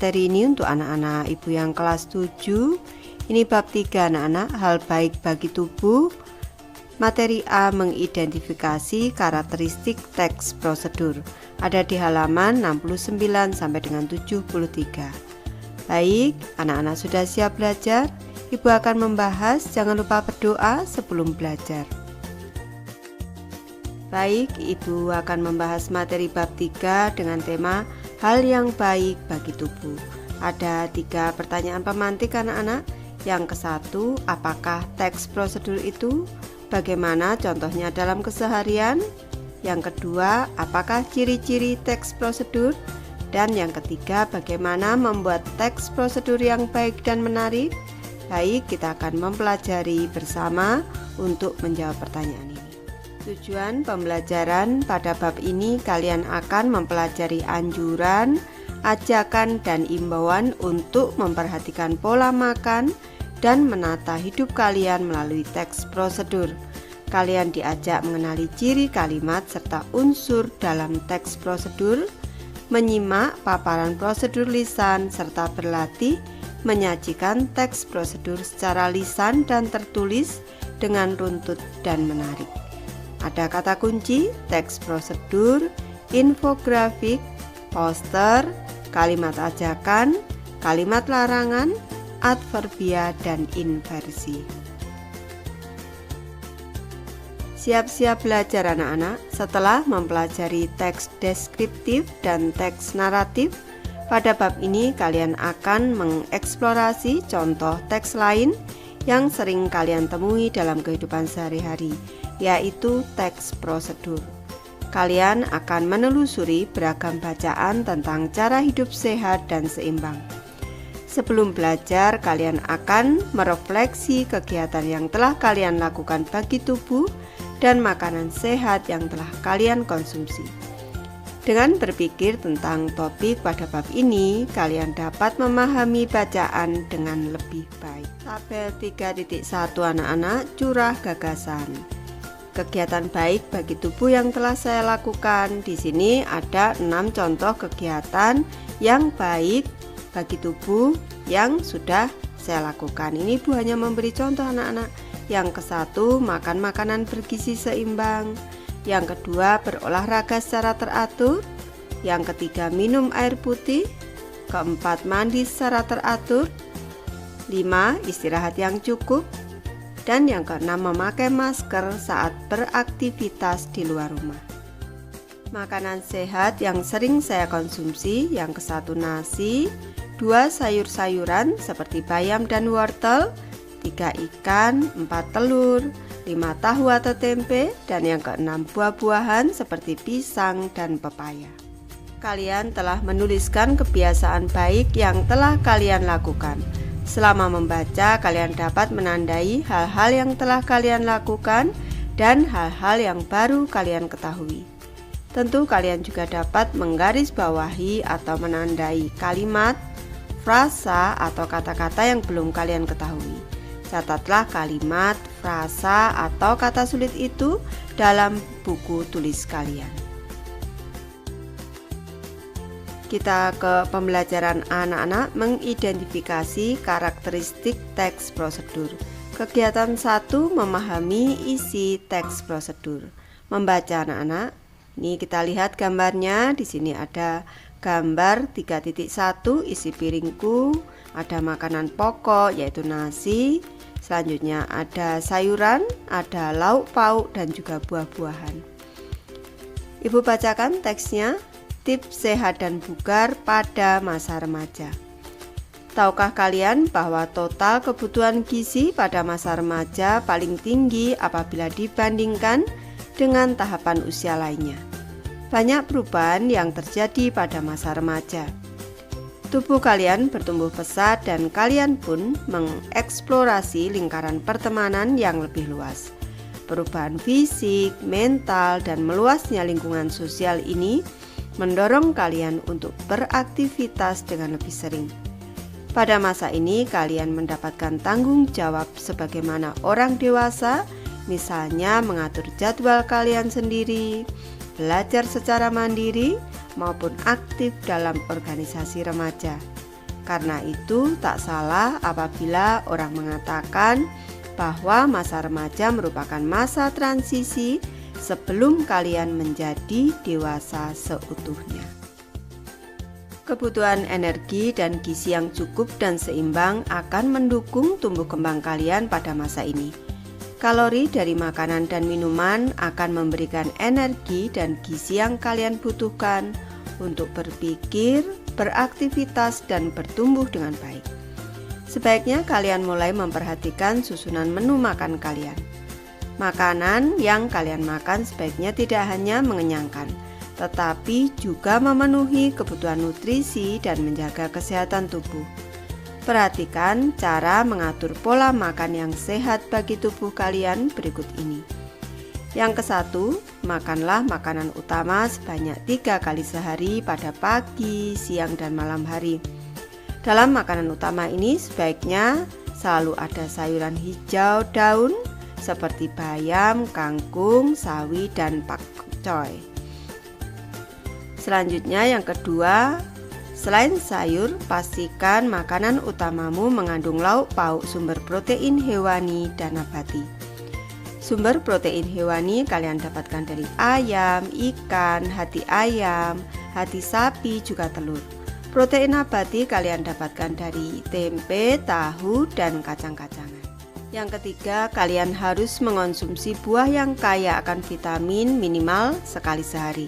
materi ini untuk anak-anak ibu yang kelas 7. Ini bab 3 anak-anak, hal baik bagi tubuh. Materi A, mengidentifikasi karakteristik teks prosedur. Ada di halaman 69 sampai dengan 73. Baik, anak-anak sudah siap belajar? Ibu akan membahas, jangan lupa berdoa sebelum belajar. Baik, Ibu akan membahas materi bab 3 dengan tema hal yang baik bagi tubuh. Ada 3 pertanyaan pemantik anak-anak. Yang ke-1, apakah teks prosedur itu? Bagaimana contohnya dalam keseharian? Yang kedua, apakah ciri-ciri teks prosedur? Dan yang ketiga, bagaimana membuat teks prosedur yang baik dan menarik? Baik, kita akan mempelajari bersama untuk menjawab pertanyaan ini. Tujuan pembelajaran pada bab ini, kalian akan mempelajari anjuran, ajakan, dan imbauan untuk memperhatikan pola makan dan menata hidup kalian melalui teks prosedur. Kalian diajak mengenali ciri kalimat serta unsur dalam teks prosedur, menyimak paparan prosedur lisan, serta berlatih menyajikan teks prosedur secara lisan dan tertulis dengan runtut dan menarik. Ada kata kunci, teks prosedur, infografik, poster, kalimat ajakan, kalimat larangan, adverbia, dan inversi. Siap-siap belajar anak-anak. Setelah mempelajari teks deskriptif dan teks naratif, pada bab ini kalian akan mengeksplorasi contoh teks lain yang sering kalian temui dalam kehidupan sehari-hari, yaitu teks prosedur. Kalian akan menelusuri beragam bacaan tentang cara hidup sehat dan seimbang. Sebelum belajar, kalian akan merefleksi kegiatan yang telah kalian lakukan bagi tubuh dan makanan sehat yang telah kalian konsumsi. Dengan berpikir tentang topik pada bab ini, kalian dapat memahami bacaan dengan lebih baik. Tabel 3.1 anak-anak, curah gagasan. Kegiatan baik bagi tubuh yang telah saya lakukan. Di sini ada 6 contoh kegiatan yang baik bagi tubuh yang sudah saya lakukan. Ini Ibu hanya memberi contoh anak-anak. Yang ke-1, makan makanan bergizi seimbang. Yang kedua, berolahraga secara teratur. Yang ketiga, minum air putih. Keempat, mandi secara teratur. 5, istirahat yang cukup. Dan yang keenam, memakai masker saat beraktivitas di luar rumah. Makanan sehat yang sering saya konsumsi, yang ke-1 nasi, 2 sayur-sayuran seperti bayam dan wortel, 3 ikan, 4 telur, 5 tahu atau tempe, dan yang ke-6 buah-buahan seperti pisang dan pepaya. Kalian telah menuliskan kebiasaan baik yang telah kalian lakukan. Selama membaca, kalian dapat menandai hal-hal yang telah kalian lakukan dan hal-hal yang baru kalian ketahui. Tentu kalian juga dapat menggarisbawahi atau menandai kalimat, frasa, atau kata-kata yang belum kalian ketahui. Catatlah kalimat, frasa, atau kata sulit itu dalam buku tulis kalian. Kita ke pembelajaran anak-anak, mengidentifikasi karakteristik teks prosedur. Kegiatan 1, memahami isi teks prosedur. Membaca anak-anak. Ini kita lihat gambarnya. Di sini ada gambar 3.1, isi piringku. Ada makanan pokok yaitu nasi. Selanjutnya ada sayuran, ada lauk pauk, dan juga buah-buahan. Ibu bacakan teksnya. Tips sehat dan bugar pada masa remaja. Tahukah kalian bahwa total kebutuhan gizi pada masa remaja paling tinggi apabila dibandingkan dengan tahapan usia lainnya? Banyak perubahan yang terjadi pada masa remaja. Tubuh kalian bertumbuh pesat dan kalian pun mengeksplorasi lingkaran pertemanan yang lebih luas. Perubahan fisik, mental, dan meluasnya lingkungan sosial ini mendorong kalian untuk beraktivitas dengan lebih sering. Pada masa ini kalian mendapatkan tanggung jawab sebagaimana orang dewasa, misalnya mengatur jadwal kalian sendiri, belajar secara mandiri, maupun aktif dalam organisasi remaja. Karena itu tak salah apabila orang mengatakan bahwa masa remaja merupakan masa transisi sebelum kalian menjadi dewasa seutuhnya. Kebutuhan energi dan gizi yang cukup dan seimbang akan mendukung tumbuh kembang kalian pada masa ini. Kalori dari makanan dan minuman akan memberikan energi dan gizi yang kalian butuhkan untuk berpikir, beraktivitas, dan bertumbuh dengan baik. Sebaiknya kalian mulai memperhatikan susunan menu makan kalian. Makanan yang kalian makan sebaiknya tidak hanya mengenyangkan, tetapi juga memenuhi kebutuhan nutrisi dan menjaga kesehatan tubuh. Perhatikan cara mengatur pola makan yang sehat bagi tubuh kalian berikut ini. Yang ke-1, makanlah makanan utama sebanyak 3 kali sehari pada pagi, siang, dan malam hari. Dalam makanan utama ini sebaiknya selalu ada sayuran hijau daun seperti bayam, kangkung, sawi, dan pakcoy. Selanjutnya yang kedua, selain sayur, pastikan makanan utamamu mengandung lauk pauk sumber protein hewani dan nabati. Sumber protein hewani kalian dapatkan dari ayam, ikan, hati ayam, hati sapi, juga telur. Protein nabati kalian dapatkan dari tempe, tahu, dan kacang-kacangan. Yang ketiga, kalian harus mengonsumsi buah yang kaya akan vitamin minimal sekali sehari.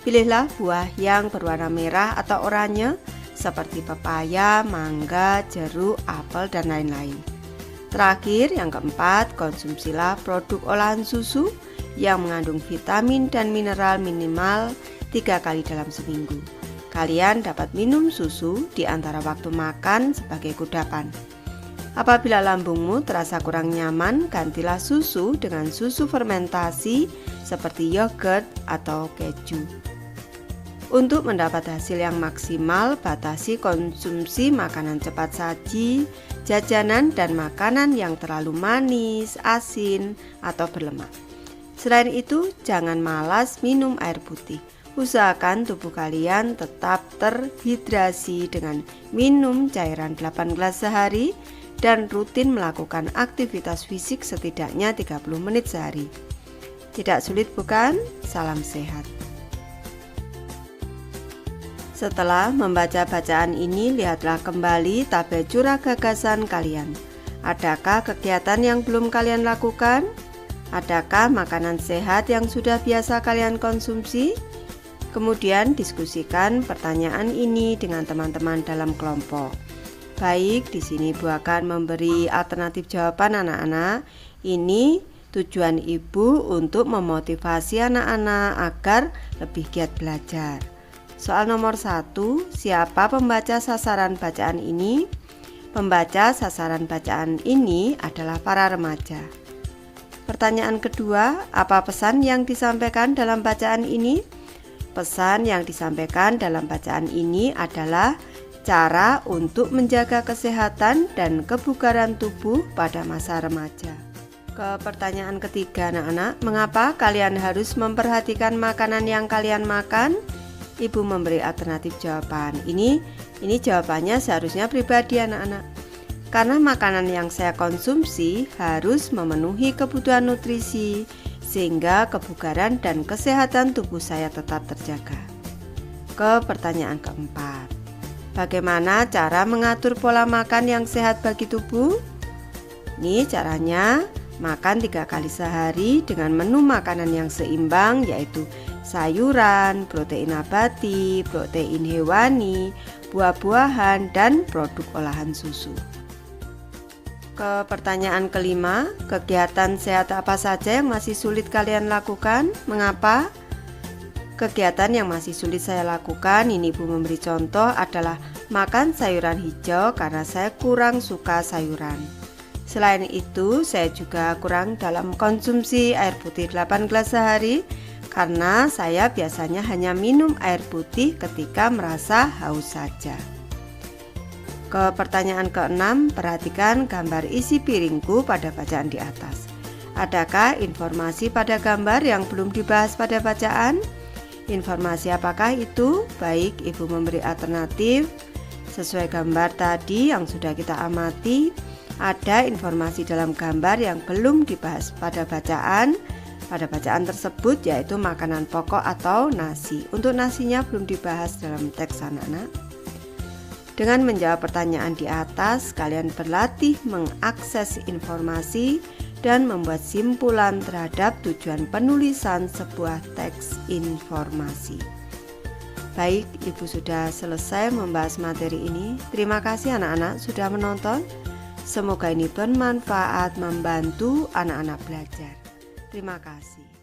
Pilihlah buah yang berwarna merah atau oranye seperti pepaya, mangga, jeruk, apel, dan lain-lain. Terakhir, yang keempat, konsumsilah produk olahan susu yang mengandung vitamin dan mineral minimal 3 kali dalam seminggu. Kalian dapat minum susu di antara waktu makan sebagai kudapan. Apabila lambungmu terasa kurang nyaman, gantilah susu dengan susu fermentasi seperti yogurt atau keju. Untuk mendapat hasil yang maksimal, batasi konsumsi makanan cepat saji, jajanan, dan makanan yang terlalu manis, asin, atau berlemak. Selain itu, jangan malas minum air putih. Usahakan tubuh kalian tetap terhidrasi dengan minum cairan 8 gelas sehari dan rutin melakukan aktivitas fisik setidaknya 30 menit sehari. Tidak sulit bukan? Salam sehat. Setelah membaca bacaan ini, lihatlah kembali tabel curah gagasan kalian. Adakah kegiatan yang belum kalian lakukan? Adakah makanan sehat yang sudah biasa kalian konsumsi? Kemudian diskusikan pertanyaan ini dengan teman-teman dalam kelompok. Baik, di sini Bu akan memberi alternatif jawaban anak-anak. Ini tujuan Ibu untuk memotivasi anak-anak agar lebih giat belajar. Soal nomor 1, siapa pembaca sasaran bacaan ini? Pembaca sasaran bacaan ini adalah para remaja. Pertanyaan kedua, apa pesan yang disampaikan dalam bacaan ini? Pesan yang disampaikan dalam bacaan ini adalah cara untuk menjaga kesehatan dan kebugaran tubuh pada masa remaja. Ke pertanyaan ketiga anak-anak, mengapa kalian harus memperhatikan makanan yang kalian makan? Ibu memberi alternatif jawaban. Ini jawabannya seharusnya pribadi anak-anak. Karena makanan yang saya konsumsi harus memenuhi kebutuhan nutrisi sehingga kebugaran dan kesehatan tubuh saya tetap terjaga. Ke pertanyaan keempat, bagaimana cara mengatur pola makan yang sehat bagi tubuh? Ini caranya, makan 3 kali sehari dengan menu makanan yang seimbang, yaitu sayuran, protein nabati, protein hewani, buah-buahan, dan produk olahan susu. Ke pertanyaan kelima, kegiatan sehat apa saja yang masih sulit kalian lakukan? Mengapa? Kegiatan yang masih sulit saya lakukan, ini Ibu memberi contoh, adalah makan sayuran hijau karena saya kurang suka sayuran. Selain itu, saya juga kurang dalam konsumsi air putih 8 gelas sehari karena saya biasanya hanya minum air putih ketika merasa haus saja. Ke pertanyaan ke-6, perhatikan gambar isi piringku pada bacaan di atas. Adakah informasi pada gambar yang belum dibahas pada bacaan? Informasi apakah itu? Baik, Ibu memberi alternatif. Sesuai gambar tadi yang sudah kita amati, ada informasi dalam gambar yang belum dibahas pada bacaan. Pada bacaan tersebut yaitu makanan pokok atau nasi. Untuk nasinya belum dibahas dalam teks anak-anak. Dengan menjawab pertanyaan di atas, kalian berlatih mengakses informasi dan membuat simpulan terhadap tujuan penulisan sebuah teks informasi. Baik, Ibu sudah selesai membahas materi ini. Terima kasih anak-anak sudah menonton. Semoga ini bermanfaat membantu anak-anak belajar. Terima kasih.